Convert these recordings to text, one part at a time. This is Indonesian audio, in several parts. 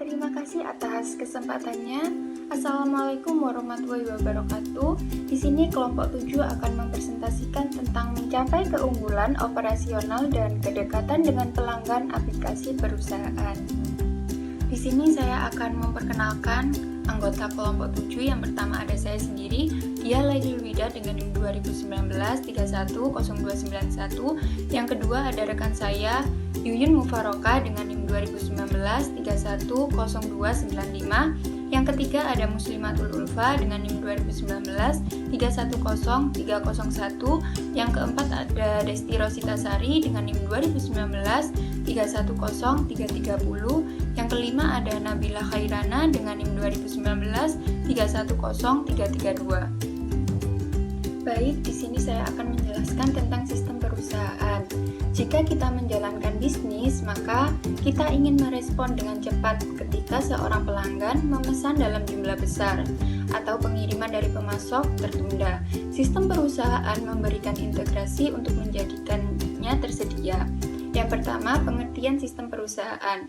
Terima kasih atas kesempatannya. Assalamualaikum warahmatullahi wabarakatuh. Di sini kelompok 7 akan mempresentasikan tentang mencapai keunggulan operasional dan kedekatan dengan pelanggan aplikasi perusahaan. Di sini saya akan memperkenalkan anggota kelompok 7. Yang pertama ada saya sendiri, dia Laili Wida dengan NIM 2019 310291. Yang kedua ada rekan saya Yuyun Mufaroka dengan NIM 2019 310295. Yang ketiga ada Muslimatul Ulfa dengan NIM 2019 310301. Yang keempat ada Desti Rositasari dengan NIM 2019 310330. Yang kelima ada Nabila Khairana dengan NIM 2019 310332. Baik, di sini saya akan menjelaskan tentang sistem perusahaan. Jika kita menjalankan bisnis, maka kita ingin merespon dengan cepat ketika seorang pelanggan memesan dalam jumlah besar atau pengiriman dari pemasok tertunda. Sistem perusahaan memberikan integrasi untuk menjadikannya tersedia. Yang pertama, pengertian sistem perusahaan.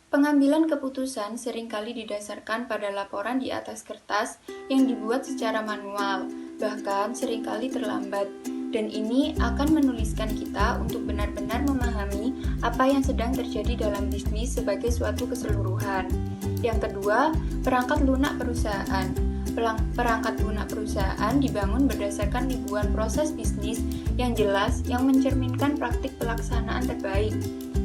Pengambilan keputusan seringkali didasarkan pada laporan di atas kertas yang dibuat secara manual, bahkan seringkali terlambat, dan ini akan menuliskan kita untuk benar-benar memahami apa yang sedang terjadi dalam bisnis sebagai suatu keseluruhan. Yang kedua, perangkat lunak perusahaan. Perangkat lunak perusahaan dibangun berdasarkan ribuan proses bisnis yang jelas yang mencerminkan praktik pelaksanaan terbaik.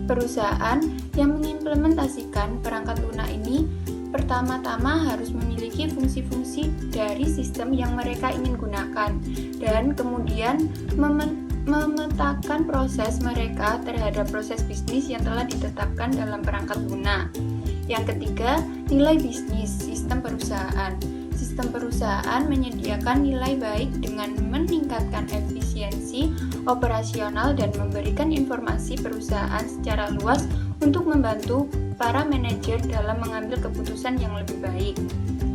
Perusahaan yang mengimplementasikan perangkat lunak ini pertama-tama harus memiliki fungsi-fungsi dari sistem yang mereka ingin gunakan dan kemudian memetakan proses mereka terhadap proses bisnis yang telah ditetapkan dalam perangkat lunak. Yang ketiga, nilai bisnis sistem perusahaan. Sistem perusahaan menyediakan nilai baik dengan meningkatkan efisiensi operasional dan memberikan informasi perusahaan secara luas untuk membantu para manajer dalam mengambil keputusan yang lebih baik.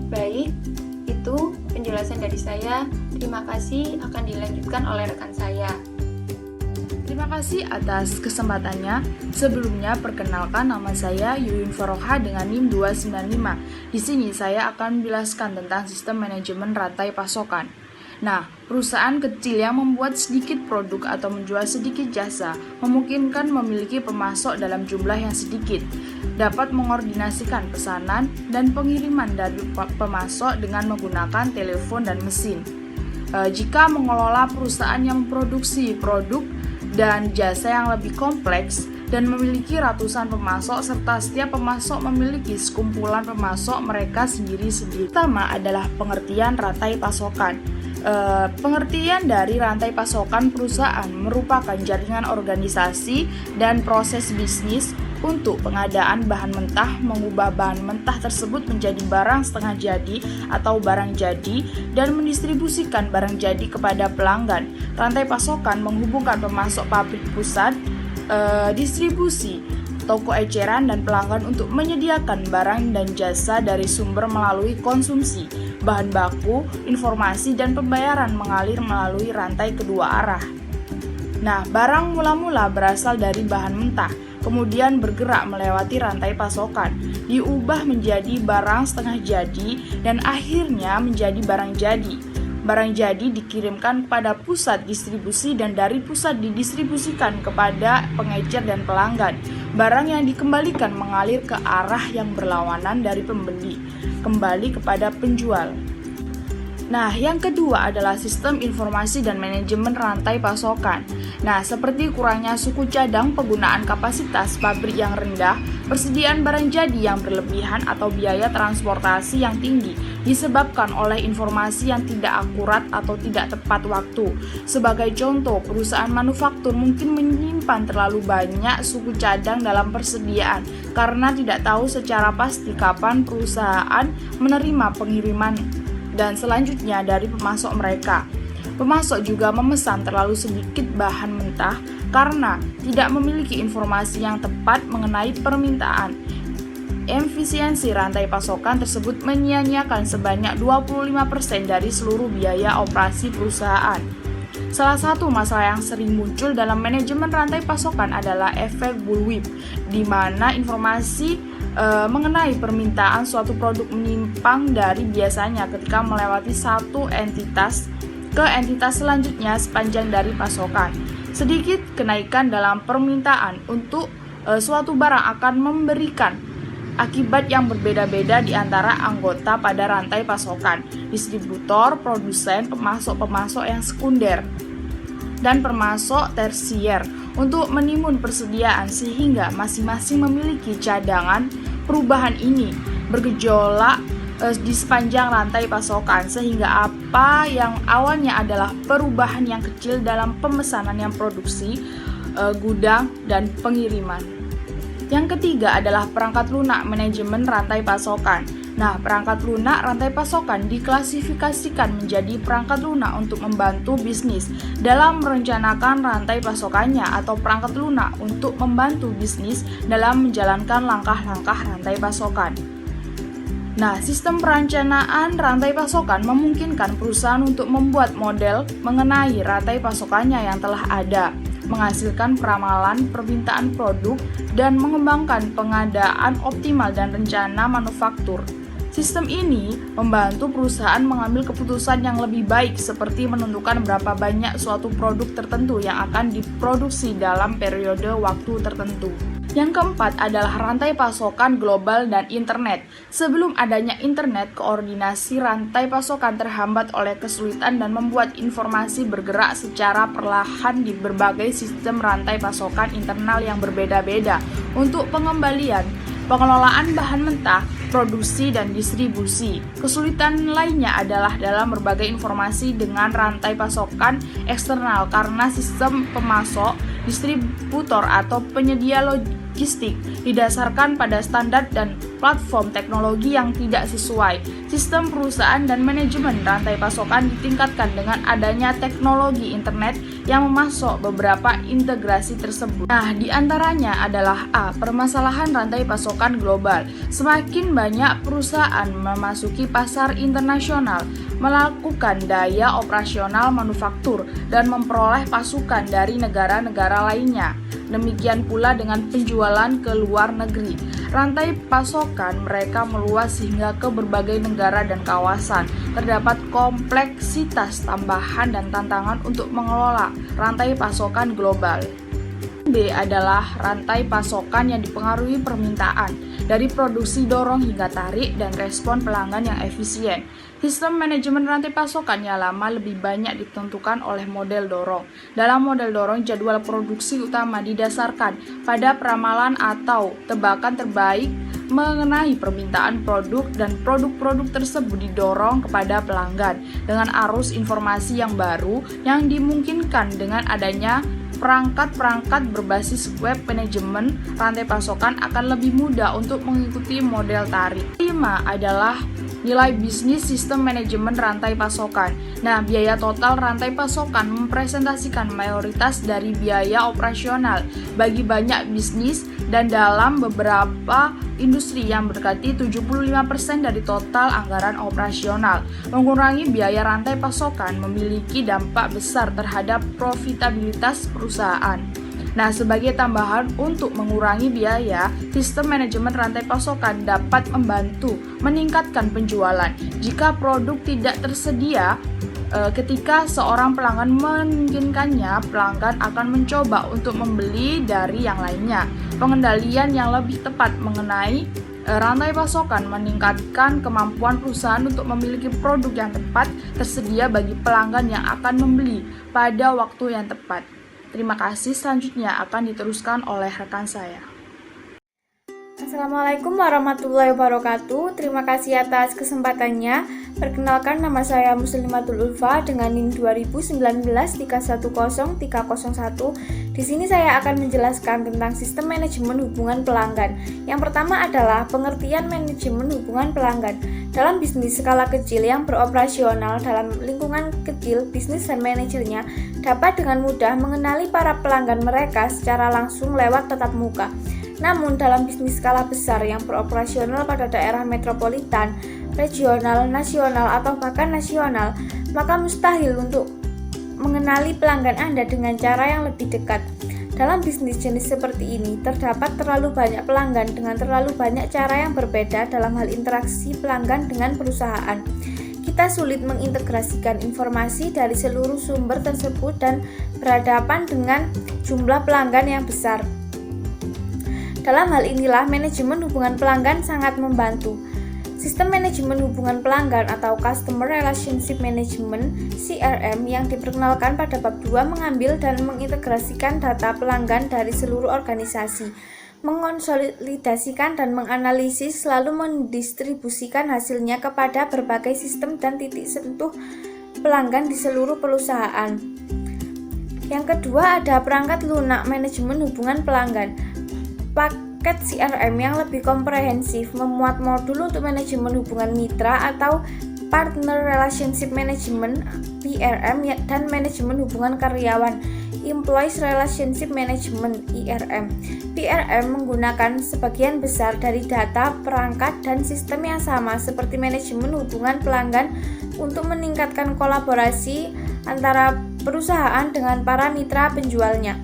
Baik, itu penjelasan dari saya. Terima kasih, akan dilanjutkan oleh rekan saya. Terima kasih atas kesempatannya. Sebelumnya perkenalkan, nama saya Yuyun Faroha dengan NIM 295. Di sini saya akan menjelaskan tentang sistem manajemen rantai pasokan. Nah, perusahaan kecil yang membuat sedikit produk atau menjual sedikit jasa memungkinkan memiliki pemasok dalam jumlah yang sedikit, dapat mengordinasikan pesanan dan pengiriman dari pemasok dengan menggunakan telepon dan mesin. Jika mengelola perusahaan yang memproduksi produk dan jasa yang lebih kompleks dan memiliki ratusan pemasok serta setiap pemasok memiliki sekumpulan pemasok mereka sendiri-sendiri. Pertama adalah pengertian rantai pasokan. Pengertian dari rantai pasokan perusahaan merupakan jaringan organisasi dan proses bisnis untuk pengadaan bahan mentah, mengubah bahan mentah tersebut menjadi barang setengah jadi atau barang jadi, dan mendistribusikan barang jadi kepada pelanggan. Rantai pasokan menghubungkan pemasok pabrik pusat, distribusi, toko eceran, dan pelanggan untuk menyediakan barang dan jasa dari sumber melalui konsumsi, bahan baku, informasi, dan pembayaran mengalir melalui rantai kedua arah. Nah, barang mula-mula berasal dari bahan mentah, kemudian bergerak melewati rantai pasokan, diubah menjadi barang setengah jadi, dan akhirnya menjadi barang jadi. Barang jadi dikirimkan kepada pusat distribusi dan dari pusat didistribusikan kepada pengecer dan pelanggan. Barang yang dikembalikan mengalir ke arah yang berlawanan dari pembeli, kembali kepada penjual. Nah, yang kedua adalah sistem informasi dan manajemen rantai pasokan. Nah, seperti kurangnya suku cadang, penggunaan kapasitas pabrik yang rendah, persediaan barang jadi yang berlebihan, atau biaya transportasi yang tinggi disebabkan oleh informasi yang tidak akurat atau tidak tepat waktu. Sebagai contoh, perusahaan manufaktur mungkin menyimpan terlalu banyak suku cadang dalam persediaan karena tidak tahu secara pasti kapan perusahaan menerima pengiriman dan selanjutnya dari pemasok mereka. Pemasok juga memesan terlalu sedikit bahan mentah karena tidak memiliki informasi yang tepat mengenai permintaan. Efisiensi rantai pasokan tersebut menyia-nyiakan sebanyak 25% dari seluruh biaya operasi perusahaan. Salah satu masalah yang sering muncul dalam manajemen rantai pasokan adalah efek bullwhip, di mana informasi mengenai permintaan suatu produk menyimpang dari biasanya ketika melewati satu entitas ke entitas selanjutnya sepanjang dari pasokan. Sedikit kenaikan dalam permintaan untuk suatu barang akan memberikan akibat yang berbeda-beda di antara anggota pada rantai pasokan, distributor, produsen, pemasok-pemasok yang sekunder, dan pemasok tersier untuk menimbun persediaan sehingga masing-masing memiliki cadangan. Perubahan ini bergejolak di sepanjang rantai pasokan sehingga apa yang awalnya adalah perubahan yang kecil dalam pemesanan yang produksi, gudang, dan pengiriman. Yang ketiga adalah perangkat lunak manajemen rantai pasokan. Nah, perangkat lunak rantai pasokan diklasifikasikan menjadi perangkat lunak untuk membantu bisnis dalam merencanakan rantai pasokannya atau perangkat lunak untuk membantu bisnis dalam menjalankan langkah-langkah rantai pasokan. Nah, sistem perencanaan rantai pasokan memungkinkan perusahaan untuk membuat model mengenai rantai pasokannya yang telah ada, menghasilkan peramalan permintaan produk, dan mengembangkan pengadaan optimal dan rencana manufaktur. Sistem ini membantu perusahaan mengambil keputusan yang lebih baik seperti menentukan berapa banyak suatu produk tertentu yang akan diproduksi dalam periode waktu tertentu. Yang keempat adalah rantai pasokan global dan internet. Sebelum adanya internet, koordinasi rantai pasokan terhambat oleh kesulitan dan membuat informasi bergerak secara perlahan di berbagai sistem rantai pasokan internal yang berbeda-beda untuk pengembalian, pengelolaan bahan mentah, produksi, dan distribusi. Kesulitan lainnya adalah dalam berbagai informasi dengan rantai pasokan eksternal karena sistem pemasok, distributor, atau penyedia logistik didasarkan pada standar dan platform teknologi yang tidak sesuai. Sistem perusahaan dan manajemen rantai pasokan ditingkatkan dengan adanya teknologi internet yang memasok beberapa integrasi tersebut. Nah, di antaranya adalah A. Permasalahan rantai pasokan global. Semakin banyak perusahaan memasuki pasar internasional, melakukan daya operasional manufaktur, dan memperoleh pasukan dari negara-negara lainnya. Demikian pula dengan penjualan ke luar negeri. Rantai pasokan mereka meluas hingga ke berbagai negara dan kawasan. Terdapat kompleksitas tambahan dan tantangan untuk mengelola rantai pasokan global. B adalah rantai pasokan yang dipengaruhi permintaan, dari produksi dorong hingga tarik dan respon pelanggan yang efisien. Sistem manajemen rantai pasokan yang lama lebih banyak ditentukan oleh model dorong. Dalam model dorong, jadwal produksi utama didasarkan pada peramalan atau tebakan terbaik mengenai permintaan produk, dan produk-produk tersebut didorong kepada pelanggan dengan arus informasi yang baru yang dimungkinkan dengan adanya perangkat-perangkat berbasis web. Manajemen rantai pasokan akan lebih mudah untuk mengikuti model tarik. 5 adalah nilai bisnis sistem manajemen rantai pasokan. Nah, biaya total rantai pasokan mempresentasikan mayoritas dari biaya operasional bagi banyak bisnis, dan dalam beberapa industri yang mendekati 75% dari total anggaran operasional. Mengurangi biaya rantai pasokan memiliki dampak besar terhadap profitabilitas perusahaan. Nah, sebagai tambahan untuk mengurangi biaya, sistem manajemen rantai pasokan dapat membantu meningkatkan penjualan. Jika produk tidak tersedia ketika seorang pelanggan menginginkannya, pelanggan akan mencoba untuk membeli dari yang lainnya. Pengendalian yang lebih tepat mengenai rantai pasokan meningkatkan kemampuan perusahaan untuk memiliki produk yang tepat tersedia bagi pelanggan yang akan membeli pada waktu yang tepat. Terima kasih, selanjutnya akan diteruskan oleh rekan saya. Assalamualaikum warahmatullahi wabarakatuh. Terima kasih atas kesempatannya. Perkenalkan, nama saya Muslimatul Ulfa dengan NIM 2019310301. Di sini saya akan menjelaskan tentang sistem manajemen hubungan pelanggan. Yang pertama adalah pengertian manajemen hubungan pelanggan. Dalam bisnis skala kecil yang beroperasional dalam lingkungan kecil, bisnis dan manajernya dapat dengan mudah mengenali para pelanggan mereka secara langsung lewat tatap muka. Namun dalam bisnis skala besar yang beroperasional pada daerah metropolitan, regional, nasional, atau bahkan nasional, maka mustahil untuk mengenali pelanggan Anda dengan cara yang lebih dekat. Dalam bisnis jenis seperti ini, terdapat terlalu banyak pelanggan dengan terlalu banyak cara yang berbeda dalam hal interaksi pelanggan dengan perusahaan. Kita sulit mengintegrasikan informasi dari seluruh sumber tersebut dan berhadapan dengan jumlah pelanggan yang besar. Dalam hal inilah manajemen hubungan pelanggan sangat membantu. Sistem manajemen hubungan pelanggan atau Customer Relationship Management (CRM) yang diperkenalkan pada bab 2 mengambil dan mengintegrasikan data pelanggan dari seluruh organisasi, mengonsolidasikan dan menganalisis, lalu mendistribusikan hasilnya kepada berbagai sistem dan titik sentuh pelanggan di seluruh perusahaan. Yang kedua ada perangkat lunak manajemen hubungan pelanggan. Paket CRM yang lebih komprehensif memuat modul untuk manajemen hubungan mitra atau Partner Relationship Management (PRM) dan manajemen hubungan karyawan Employees Relationship Management ERM. PRM menggunakan sebagian besar dari data, perangkat, dan sistem yang sama seperti manajemen hubungan pelanggan untuk meningkatkan kolaborasi antara perusahaan dengan para mitra penjualnya.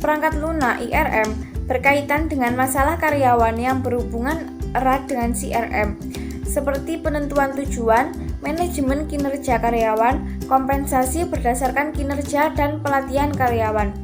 Perangkat lunak ERM berkaitan dengan masalah karyawan yang berhubungan erat dengan CRM, seperti penentuan tujuan, manajemen kinerja karyawan, kompensasi berdasarkan kinerja, dan pelatihan karyawan.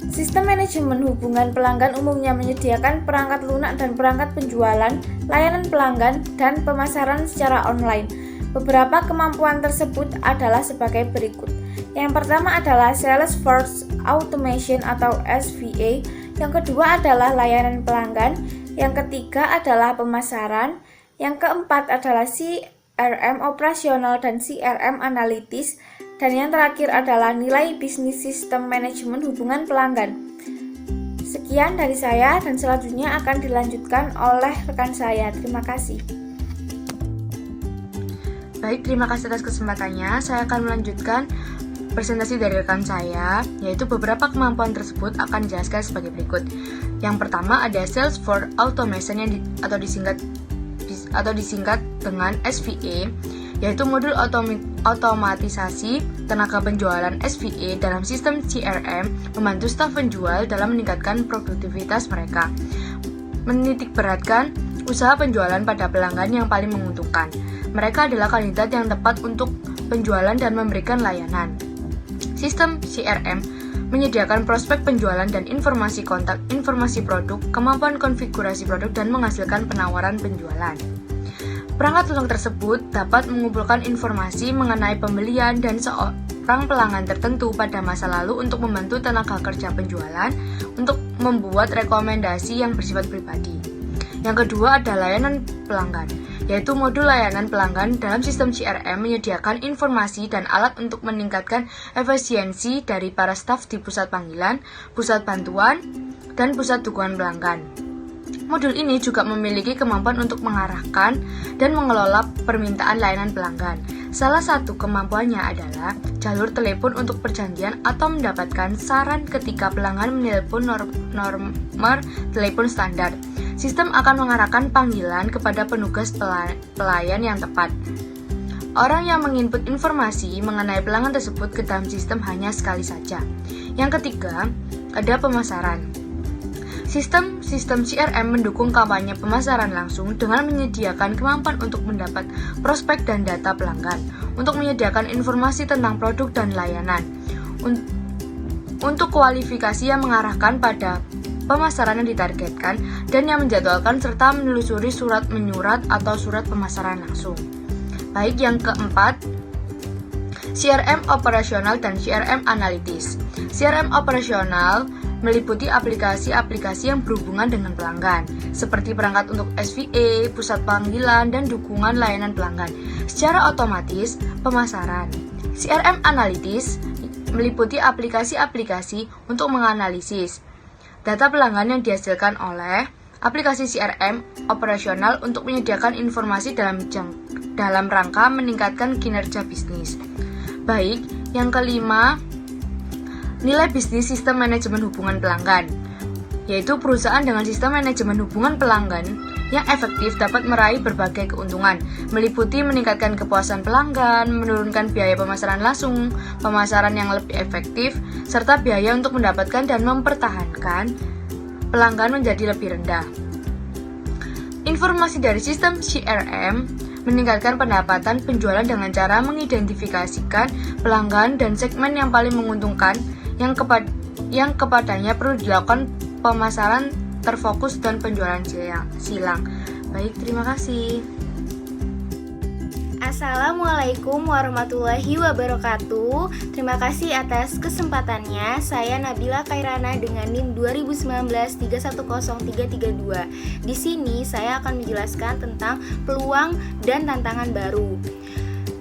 Sistem manajemen hubungan pelanggan umumnya menyediakan perangkat lunak dan perangkat penjualan, layanan pelanggan, dan pemasaran secara online. Beberapa kemampuan tersebut adalah sebagai berikut. Yang pertama adalah Salesforce Automation atau SVA, yang kedua adalah layanan pelanggan, yang ketiga adalah pemasaran, yang keempat adalah CRM operasional dan CRM analitis, dan yang terakhir adalah nilai bisnis sistem manajemen hubungan pelanggan. Sekian dari saya dan selanjutnya akan dilanjutkan oleh rekan saya. Terima kasih. Baik, terima kasih atas kesempatannya. Saya akan melanjutkan presentasi dari rekan saya, yaitu beberapa kemampuan tersebut akan dijelaskan sebagai berikut. Yang pertama ada Salesforce Automation atau disingkat dengan SVA, yaitu modul otomatisasi tenaga penjualan SVA dalam sistem CRM membantu staf penjual dalam meningkatkan produktivitas mereka. Menitikberatkan usaha penjualan pada pelanggan yang paling menguntungkan. Mereka adalah kandidat yang tepat untuk penjualan dan memberikan layanan. Sistem CRM menyediakan prospek penjualan dan informasi kontak, informasi produk, kemampuan konfigurasi produk, dan menghasilkan penawaran penjualan. Perangkat lunak tersebut dapat mengumpulkan informasi mengenai pembelian dan seorang pelanggan tertentu pada masa lalu untuk membantu tenaga kerja penjualan untuk membuat rekomendasi yang bersifat pribadi. Yang kedua adalah layanan pelanggan, yaitu modul layanan pelanggan dalam sistem CRM menyediakan informasi dan alat untuk meningkatkan efisiensi dari para staf di pusat panggilan, pusat bantuan, dan pusat dukungan pelanggan. Modul ini juga memiliki kemampuan untuk mengarahkan dan mengelola permintaan layanan pelanggan. Salah satu kemampuannya adalah jalur telepon untuk perjanjian atau mendapatkan saran ketika pelanggan menelpon nomor telepon standar. Sistem akan mengarahkan panggilan kepada penugas pelayan yang tepat. Orang yang menginput informasi mengenai pelanggan tersebut ke dalam sistem hanya sekali saja. Yang ketiga, ada pemasaran. Sistem CRM mendukung kampanye pemasaran langsung dengan menyediakan kemampuan untuk mendapat prospek dan data pelanggan, untuk menyediakan informasi tentang produk dan layanan, untuk kualifikasi yang mengarahkan pada pemasaran yang ditargetkan, dan yang menjadwalkan serta menelusuri surat menyurat atau surat pemasaran langsung. Baik, yang keempat, CRM operasional dan CRM analitis. CRM operasional meliputi aplikasi-aplikasi yang berhubungan dengan pelanggan, seperti perangkat untuk SVA, pusat panggilan, dan dukungan layanan pelanggan. Secara otomatis, pemasaran. CRM analitis meliputi aplikasi-aplikasi untuk menganalisis data pelanggan yang dihasilkan oleh aplikasi CRM operasional untuk menyediakan informasi dalam rangka meningkatkan kinerja bisnis. Baik, yang kelima, nilai bisnis sistem manajemen hubungan pelanggan. yaitu perusahaan dengan sistem manajemen hubungan pelanggan yang efektif dapat meraih berbagai keuntungan, meliputi meningkatkan kepuasan pelanggan, menurunkan biaya pemasaran langsung, pemasaran yang lebih efektif, serta biaya untuk mendapatkan dan mempertahankan pelanggan menjadi lebih rendah. Informasi dari sistem CRM meningkatkan pendapatan penjualan dengan cara mengidentifikasikan pelanggan dan segmen yang paling menguntungkan yang kepadanya perlu dilakukan pemasaran terfokus dan penjualan silang. Baik, terima kasih. Assalamualaikum warahmatullahi wabarakatuh. Terima kasih atas kesempatannya. Saya Nabila Kairana dengan NIM 2019310332. Di sini saya akan menjelaskan tentang peluang dan tantangan baru.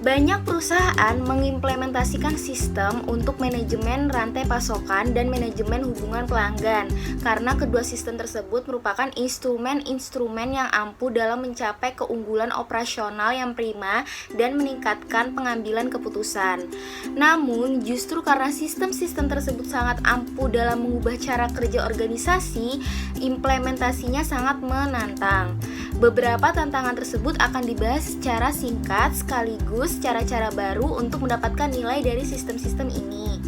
Banyak perusahaan mengimplementasikan sistem untuk manajemen rantai pasokan dan manajemen hubungan pelanggan karena kedua sistem tersebut merupakan instrumen-instrumen yang ampuh dalam mencapai keunggulan operasional yang prima dan meningkatkan pengambilan keputusan. Namun, justru karena sistem-sistem tersebut sangat ampuh dalam mengubah cara kerja organisasi, implementasinya sangat menantang. Beberapa tantangan tersebut akan dibahas secara singkat sekaligus cara-cara baru untuk mendapatkan nilai dari sistem-sistem ini.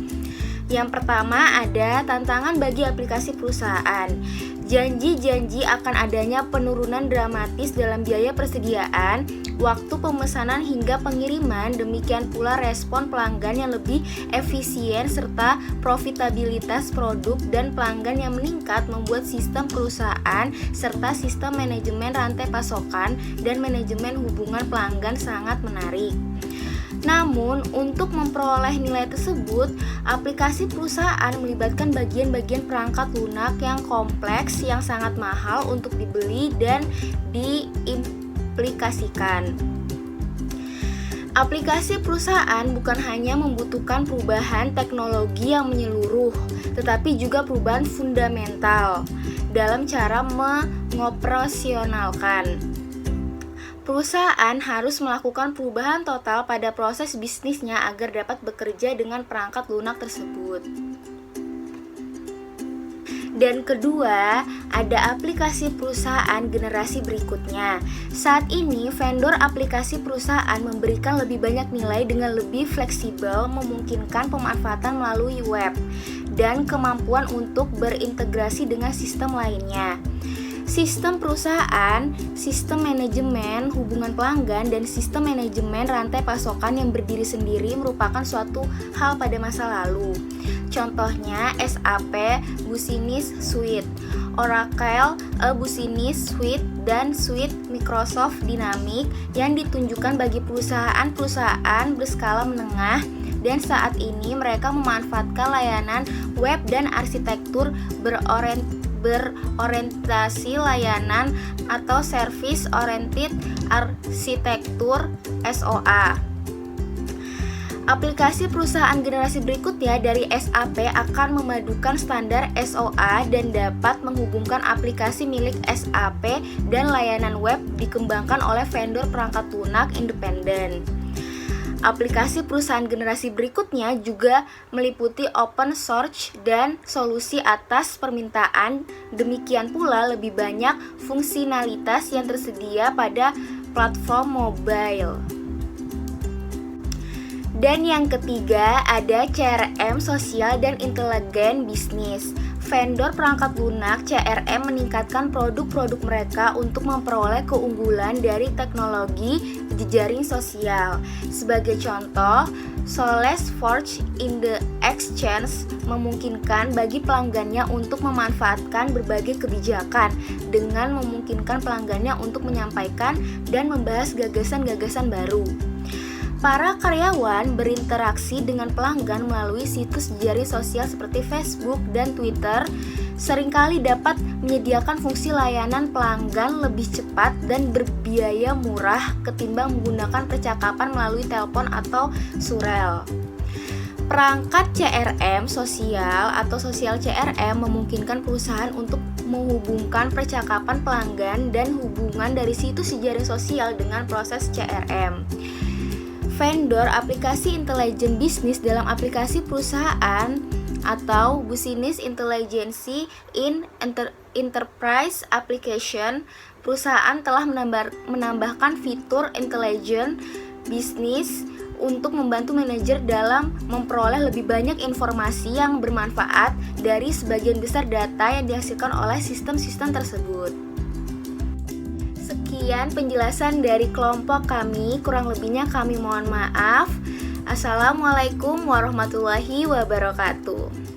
Yang pertama ada tantangan bagi aplikasi perusahaan. Janji-janji akan adanya penurunan dramatis dalam biaya persediaan, waktu pemesanan hingga pengiriman, demikian pula respon pelanggan yang lebih efisien serta profitabilitas produk dan pelanggan yang meningkat membuat sistem perusahaan serta sistem manajemen rantai pasokan dan manajemen hubungan pelanggan sangat menarik. Namun, untuk memperoleh nilai tersebut, aplikasi perusahaan melibatkan bagian-bagian perangkat lunak yang kompleks yang sangat mahal untuk dibeli dan diimplikasikan. Aplikasi perusahaan bukan hanya membutuhkan perubahan teknologi yang menyeluruh, tetapi juga perubahan fundamental dalam cara mengoperasionalkan. Perusahaan harus melakukan perubahan total pada proses bisnisnya agar dapat bekerja dengan perangkat lunak tersebut. Dan kedua, ada aplikasi perusahaan generasi berikutnya. Saat ini, vendor aplikasi perusahaan memberikan lebih banyak nilai dengan lebih fleksibel, memungkinkan pemanfaatan melalui web, dan kemampuan untuk berintegrasi dengan sistem lainnya. Sistem perusahaan, sistem manajemen hubungan pelanggan, dan sistem manajemen rantai pasokan yang berdiri sendiri merupakan suatu hal pada masa lalu. Contohnya SAP Business Suite, Oracle Business Suite, dan Suite Microsoft Dynamics yang ditunjukkan bagi perusahaan-perusahaan berskala menengah, dan saat ini mereka memanfaatkan layanan web dan arsitektur berorientasi layanan atau Service Oriented Architecture (SOA). Aplikasi perusahaan generasi berikutnya dari SAP akan memadukan standar SOA dan dapat menghubungkan aplikasi milik SAP dan layanan web dikembangkan oleh vendor perangkat lunak independen. Aplikasi perusahaan generasi berikutnya juga meliputi open source dan solusi atas permintaan, demikian pula lebih banyak fungsionalitas yang tersedia pada platform mobile. Dan yang ketiga ada CRM sosial dan intelijen bisnis. Vendor perangkat lunak CRM meningkatkan produk-produk mereka untuk memperoleh keunggulan dari teknologi jejaring sosial. Sebagai contoh, SalesForce in the Exchange memungkinkan bagi pelanggannya untuk memanfaatkan berbagai kebijakan dengan memungkinkan pelanggannya untuk menyampaikan dan membahas gagasan-gagasan baru. Para karyawan berinteraksi dengan pelanggan melalui situs jejaring sosial seperti Facebook dan Twitter seringkali dapat menyediakan fungsi layanan pelanggan lebih cepat dan berbiaya murah ketimbang menggunakan percakapan melalui telepon atau surel. Perangkat CRM sosial atau sosial CRM memungkinkan perusahaan untuk menghubungkan percakapan pelanggan dan hubungan dari situs jejaring sosial dengan proses CRM. Vendor aplikasi intelijen bisnis dalam aplikasi perusahaan atau Business Intelligence in Enterprise Application. Perusahaan telah menambahkan fitur intelligent business untuk membantu manajer dalam memperoleh lebih banyak informasi yang bermanfaat dari sebagian besar data yang dihasilkan oleh sistem-sistem tersebut. Sekian penjelasan dari kelompok kami, kurang lebihnya kami mohon maaf. Assalamualaikum warahmatullahi wabarakatuh.